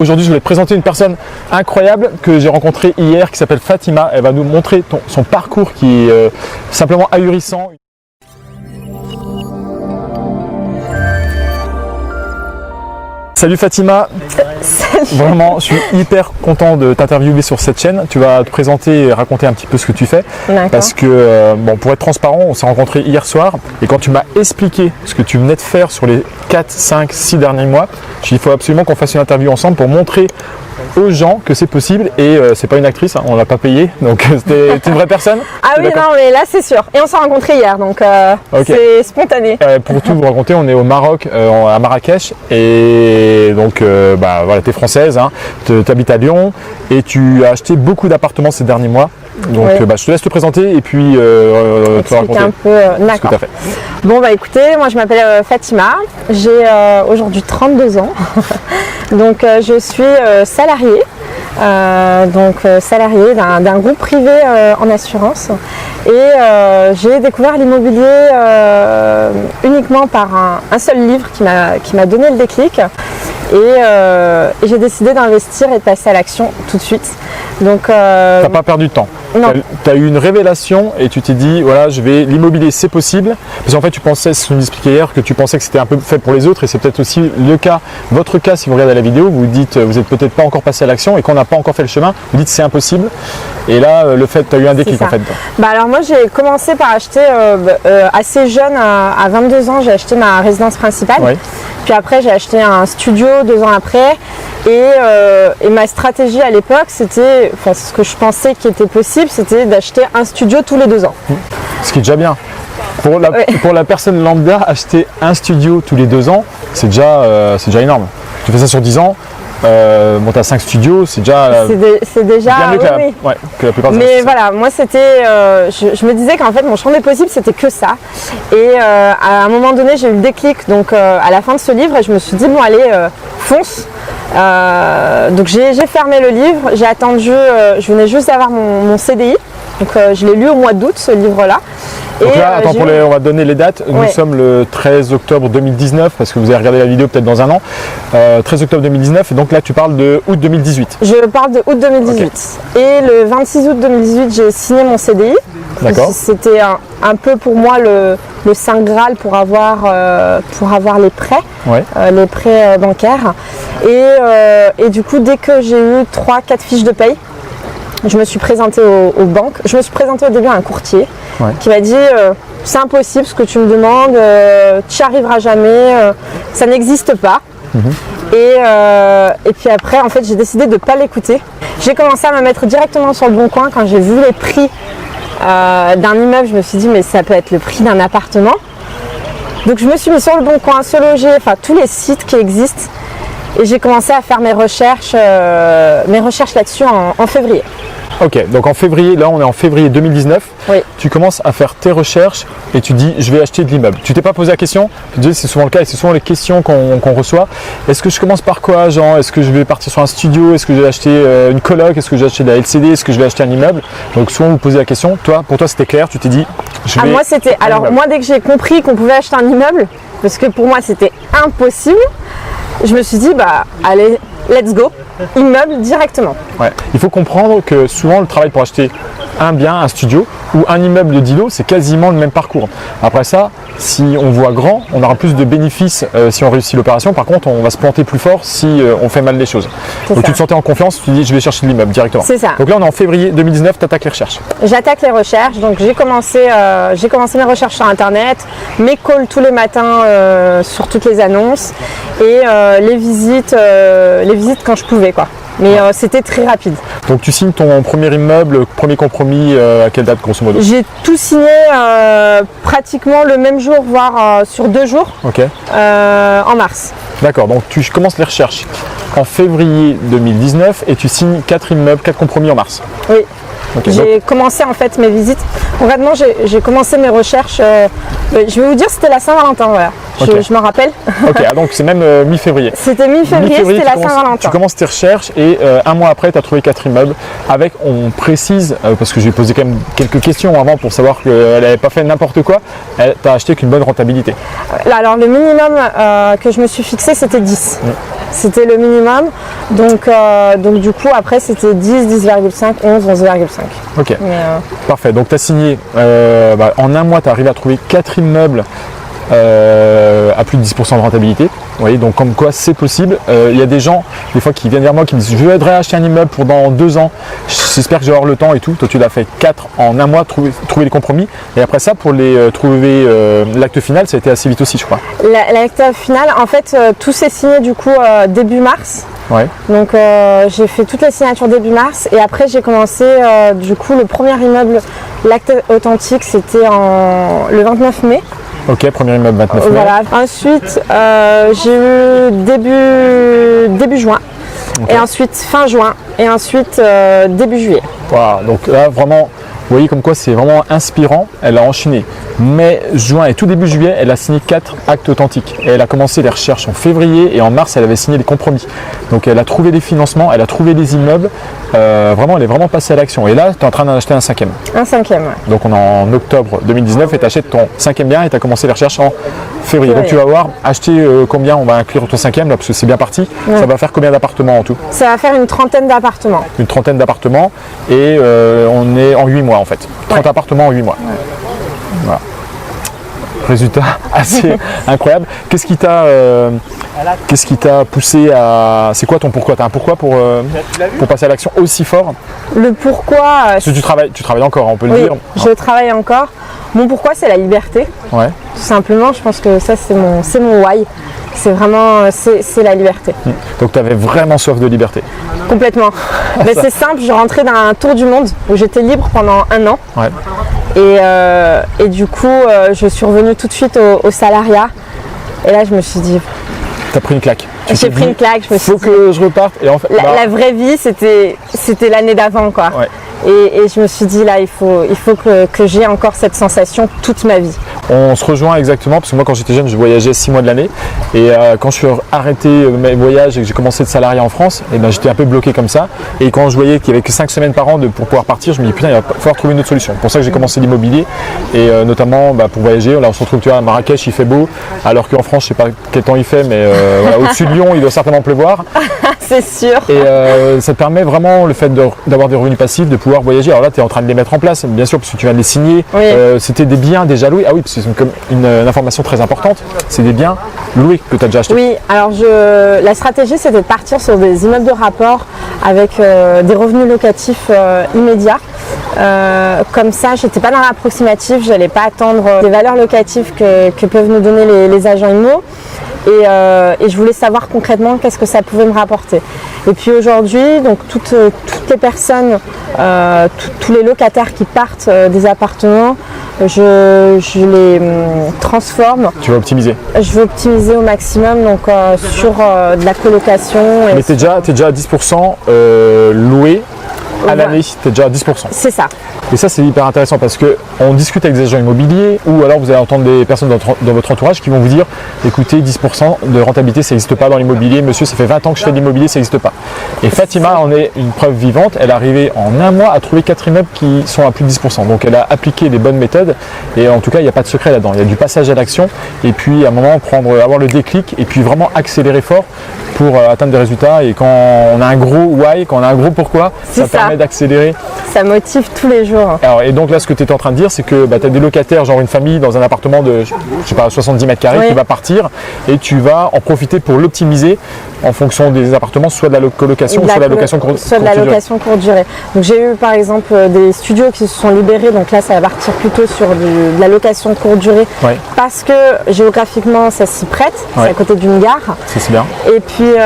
Aujourd'hui, je voulais te présenter une personne incroyable que j'ai rencontrée hier qui s'appelle Fatima. Elle va nous montrer son parcours qui est simplement ahurissant. Salut Fatima. Salut. Vraiment, je suis hyper content de t'interviewer sur cette chaîne. Tu vas te présenter et raconter un petit peu ce que tu fais. Parce que, pour être transparent, on s'est rencontrés hier soir et quand tu m'as expliqué ce que tu venais de faire sur les 4, 5, 6 derniers mois, je dit il faut absolument qu'on fasse une interview ensemble pour montrer aux gens que c'est possible et c'est pas une actrice, hein, on l'a pas payé, donc t'es une vraie personne. Ah oui, non mais là c'est sûr. Et on s'est rencontrés hier, donc c'est spontané. Pour tout vous raconter, on est au Maroc, à Marrakech, et donc voilà, t'es française, hein, t'habites à Lyon et tu as acheté beaucoup d'appartements ces derniers mois. Donc je te laisse te présenter et puis te raconter un peu ce que tu as fait. Bon bah écoutez, moi je m'appelle Fatima, j'ai aujourd'hui 32 ans, donc je suis salariée, salariée d'un groupe privé en assurance et j'ai découvert l'immobilier uniquement par un seul livre qui m'a donné le déclic et j'ai décidé d'investir et de passer à l'action tout de suite. Donc t'as pas perdu de temps. Non. Tu as eu une révélation et tu t'es dit voilà, l'immobilier c'est possible, parce qu'en fait tu pensais, ce que tu m'expliquais hier, que tu pensais que c'était un peu fait pour les autres et c'est peut-être aussi le cas, votre cas si vous regardez la vidéo, vous dites vous n'êtes peut-être pas encore passé à l'action et qu'on n'a pas encore fait le chemin, vous dites c'est impossible et là le fait, tu as eu un déclic en fait. Alors moi j'ai commencé par acheter assez jeune, à 22 ans j'ai acheté ma résidence principale. Oui. Puis après j'ai acheté un studio 2 ans après et ma stratégie à l'époque c'était, ce que je pensais qui était possible, c'était d'acheter un studio tous les 2 ans. Ce qui est déjà bien. Pour la personne lambda, acheter un studio tous les 2 ans, c'est déjà énorme. Tu fais ça sur 10 ans, monter à 5 studios, c'est déjà bien mieux que la plupart des Mais voilà, moi c'était, je me disais qu'en fait mon champ des possibles c'était que ça. Et à un moment donné j'ai eu le déclic, donc à la fin de ce livre, et je me suis dit bon allez, fonce. Donc j'ai fermé le livre, j'ai attendu, je venais juste d'avoir mon CDI, donc je l'ai lu au mois d'août ce livre-là. Donc là, attends, on va donner les dates. Nous sommes le 13 octobre 2019, parce que vous avez regardé la vidéo peut-être dans un an. 13 octobre 2019, et donc là tu parles de août 2018. Je parle de août 2018. Okay. Et le 26 août 2018, j'ai signé mon CDI. D'accord. C'était un peu pour moi le Saint Graal pour avoir les prêts, les prêts bancaires. Et du coup, dès que j'ai eu 3-4 fiches de paye, je me suis présentée aux banques. Je me suis présentée au début à un courtier qui m'a dit c'est impossible ce que tu me demandes, tu n'y arriveras jamais, ça n'existe pas. Et puis après, en fait, j'ai décidé de ne pas l'écouter. J'ai commencé à me mettre directement sur le bon coin quand j'ai vu les prix d'un immeuble. Je me suis dit mais ça peut être le prix d'un appartement. Donc je me suis mis sur le bon coin, Se Loger, enfin tous les sites qui existent. Et j'ai commencé à faire mes recherches là-dessus en février. Ok, donc en février, là on est en février 2019, tu commences à faire tes recherches et tu dis je vais acheter de l'immeuble. Tu t'es pas posé la question, c'est souvent le cas et c'est souvent les questions qu'on reçoit. Est-ce que je commence par quoi, Jean? Est-ce que je vais partir sur un studio? Est-ce que je vais acheter une coloc? Est-ce que je vais acheter de la LCD? Est-ce que je vais acheter un immeuble? Donc souvent vous posez la question, pour toi c'était clair, tu t'es dit je vais... Moi dès que j'ai compris qu'on pouvait acheter un immeuble, parce que pour moi c'était impossible, je me suis dit allez, let's go, immeuble directement. Il faut comprendre que souvent le travail pour acheter un bien, un studio ou un immeuble de 10 lots, c'est quasiment le même parcours. Après ça, si on voit grand, on aura plus de bénéfices si on réussit l'opération. Par contre, on va se planter plus fort si on fait mal les choses. Donc tu te sentais en confiance, tu dis je vais chercher de l'immeuble directement. C'est ça. Donc là on est en février 2019, tu attaques les recherches. J'attaque les recherches, donc j'ai commencé mes recherches sur internet, mes calls tous les matins sur toutes les annonces et les visites quand je pouvais quoi. Mais c'était très rapide. Donc tu signes ton premier immeuble, premier compromis à quelle date grosso modo? J'ai tout signé pratiquement le même jour, voire sur 2 jours, en mars. D'accord, donc tu commences les recherches en février 2019 et tu signes 4 immeubles, 4 compromis en mars. Oui. J'ai commencé en fait mes visites. Concrètement, j'ai commencé mes recherches. Je vais vous dire, c'était la Saint-Valentin. Voilà. je m'en rappelle. Ok, donc c'est même mi-février. C'était mi-février, c'était la Saint-Valentin. Tu commences tes recherches et un mois après, tu as trouvé 4 immeubles avec, on précise, parce que j'ai posé quand même quelques questions avant pour savoir qu'elle n'avait pas fait n'importe quoi, tu as acheté avec une bonne rentabilité. Alors le minimum que je me suis fixé, c'était 10. C'était le minimum. Donc du coup, après, c'était 10, 10,5, 11, 11,5. Ok, parfait. Donc tu as signé, en un mois, tu as arrivé à trouver 4 immeubles à plus de 10% de rentabilité. Vous voyez, donc comme quoi c'est possible. Il y a des gens, des fois, qui viennent vers moi, qui me disent je voudrais acheter un immeuble pour dans 2 ans, j'espère que je vais avoir le temps et tout. Toi tu l'as fait 4 en un mois, trouver les compromis. Et après ça, pour les trouver l'acte final, ça a été assez vite aussi, je crois. L'acte final, en fait, tout s'est signé du coup début mars. Ouais. Donc j'ai fait toutes les signatures début mars et après j'ai commencé du coup le premier immeuble, l'acte authentique, c'était le 29 mai. Ok, premier immeuble 29 mai. Voilà. Ensuite, j'ai eu début juin, okay. Et ensuite fin juin, et ensuite début juillet. Voilà, donc là vraiment, vous voyez comme quoi c'est vraiment inspirant. Elle a enchaîné mai, juin et tout début juillet, elle a signé 4 actes authentiques. Et elle a commencé les recherches en février et en mars, elle avait signé les compromis. Donc elle a trouvé des financements, elle a trouvé des immeubles. Vraiment, elle est vraiment passée à l'action. Et là, tu es en train d'en acheter un 5e. Un 5e, ouais. Donc on est en octobre 2019 et tu achètes ton 5e bien et tu as commencé les recherches en février. Donc tu vas voir, acheter combien, on va inclure ton 5e là parce que c'est bien parti. Ouais. Ça va faire combien d'appartements en tout? Ça va faire une trentaine d'appartements. Une trentaine d'appartements et on est en 8 mois en fait. 30 appartements en 8 mois. Ouais. Voilà. Résultat assez incroyable. Qu'est-ce qui t'a poussé à... C'est quoi ton pourquoi? Tu as un pourquoi pour passer à l'action aussi fort? Le pourquoi... Parce que tu travailles encore, on peut le dire. Je travaille encore. Mon pourquoi, c'est la liberté. Ouais. Tout simplement, je pense que ça, c'est mon why. C'est vraiment, c'est la liberté. Donc tu avais vraiment soif de liberté? Complètement. Mais c'est simple, je rentrais d'un tour du monde où j'étais libre pendant 1 an. Ouais. Et du coup, je suis revenue tout de suite au salariat. Et là, je me suis dit... T'as pris une claque? J'ai pris une claque, je me suis dit... Faut que je reparte. Et en fait, la vraie vie, c'était l'année d'avant, quoi. Ouais. Et je me suis dit, là, il faut que j'ai encore cette sensation toute ma vie. On se rejoint exactement, parce que moi, quand j'étais jeune, je voyageais 6 mois de l'année. Et quand je suis arrêté mes voyages et que j'ai commencé de salarié en France, et ben, j'étais un peu bloqué comme ça. Et quand je voyais qu'il n'y avait que 5 semaines par an pour pouvoir partir, je me dis, putain, il va falloir trouver une autre solution. C'est pour ça que j'ai commencé l'immobilier. Et notamment pour voyager. Là, on se retrouve, tu vois, à Marrakech, il fait beau. Alors qu'en France, je ne sais pas quel temps il fait, mais voilà, au-dessus de Lyon, il doit certainement pleuvoir. C'est sûr. Et ça te permet vraiment, le fait d'avoir des revenus passifs, de pouvoir voyager. Alors là, tu es en train de les mettre en place, bien sûr, parce que tu viens de les signer. Oui. C'était des biens déjà loués. Ah oui, parce que c'est une information très importante. C'est des biens loués que tu as déjà achetés. Oui, alors la stratégie, c'était de partir sur des immeubles de rapport avec des revenus locatifs immédiats. Comme ça, je n'étais pas dans l'approximatif, je n'allais pas attendre les valeurs locatives que peuvent nous donner les agents immo. Et je voulais savoir concrètement qu'est-ce que ça pouvait me rapporter. Et puis aujourd'hui, donc toutes les personnes, tous les locataires qui partent des appartements, je les transforme. Tu vas optimiser? Je veux optimiser au maximum, donc sur de la colocation. Mais tu es déjà à 10% loué. À l'année, tu es déjà à 10%. C'est ça. Et ça, c'est hyper intéressant parce qu'on discute avec des agents immobiliers ou alors vous allez entendre des personnes dans votre entourage qui vont vous dire écoutez, 10% de rentabilité, ça n'existe pas dans l'immobilier. Monsieur, ça fait 20 ans que je fais de l'immobilier, ça n'existe pas. Et Fatima en est une preuve vivante. Elle est arrivée en un mois à trouver 4 immeubles qui sont à plus de 10%. Donc, elle a appliqué les bonnes méthodes et en tout cas, il n'y a pas de secret là-dedans. Il y a du passage à l'action et puis à un moment, avoir le déclic et puis vraiment accélérer fort pour atteindre des résultats. Et quand on a un gros why, quand on a un gros pourquoi, ça permet d'accélérer. Ça motive tous les jours. Alors, et donc là, ce que tu es en train de dire, c'est que tu as des locataires, genre une famille dans un appartement de, je sais pas, 70 mètres carrés qui va partir et tu vas en profiter pour l'optimiser en fonction des appartements, soit de la colocation, soit de la location courte durée. Soit de la location courte durée. Donc j'ai eu par exemple des studios qui se sont libérés, donc là ça va partir plutôt sur de la location courte durée parce que géographiquement ça s'y prête, c'est à côté d'une gare. C'est bien. Et puis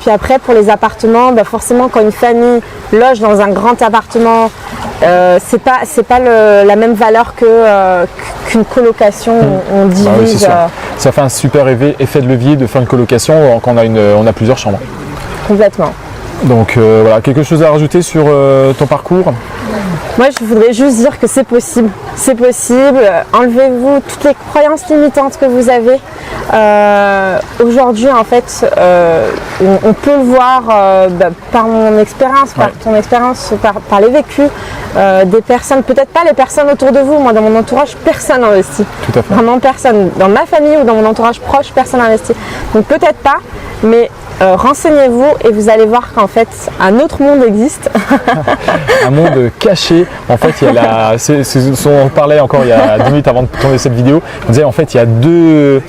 après pour les appartements, forcément quand une famille loge dans un grand appartement, c'est pas la même valeur qu'une colocation. On divise. Ça fait un super effet de levier de faire une colocation quand on a plusieurs chambres. Complètement. Donc voilà, quelque chose à rajouter sur ton parcours? Moi, je voudrais juste dire que c'est possible. C'est possible. Enlevez-vous toutes les croyances limitantes que vous avez. Aujourd'hui, en fait, on peut le voir par mon expérience, par ton expérience, par les vécus des personnes. Peut-être pas les personnes autour de vous. Moi, dans mon entourage, personne n'investit. Tout à fait. Vraiment personne. Dans ma famille ou dans mon entourage proche, personne n'investit. Donc peut-être pas, mais renseignez-vous et vous allez voir qu'en fait un autre monde existe. Un monde caché. En fait, il y a on parlait encore il y a 10 minutes avant de tourner cette vidéo. On disait en fait il y a deux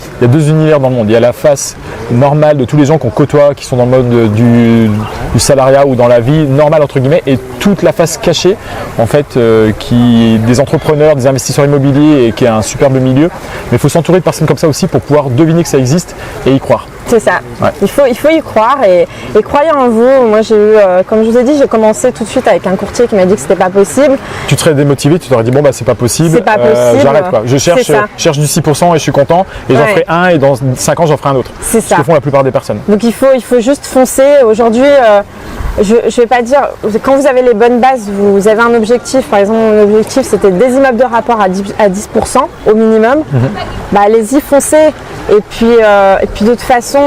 univers dans le monde. Il y a la face normale de tous les gens qu'on côtoie, qui sont dans le mode du salariat ou dans la vie normale entre guillemets, et toute la face cachée en fait des entrepreneurs, des investisseurs immobiliers, et qui est un superbe milieu. Mais il faut s'entourer de personnes comme ça aussi pour pouvoir deviner que ça existe et y croire. C'est ça. Ouais. Il faut y croire et croyez en vous. Moi, j'ai eu, comme je vous ai dit, j'ai commencé tout de suite avec un courtier qui m'a dit que c'était pas possible. Tu te serais démotivé, tu t'aurais dit bon bah c'est pas possible. C'est pas possible. J'arrête quoi. Je cherche du 6% et je suis content et j'en ferai un et dans 5 ans j'en ferai un autre. C'est ça. Ce que font la plupart des personnes. Donc il faut juste foncer. Aujourd'hui, je vais pas dire, quand vous avez les bonnes bases, vous avez un objectif. Par exemple, mon objectif c'était des immeubles de rapport à 10% au minimum. Bah allez-y, foncez. Et puis de toute façon,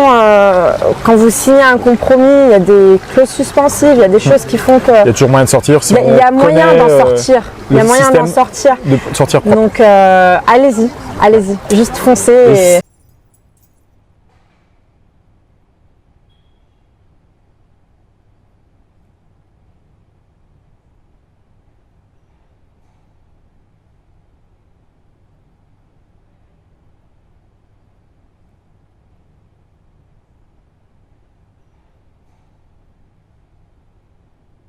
quand vous signez un compromis, il y a des clauses suspensives, il y a des choses qui font que... Il y a toujours moyen de sortir. Si il y a moyen d'en sortir. Il y a moyen d'en sortir. De sortir propre. Donc allez-y, juste foncez.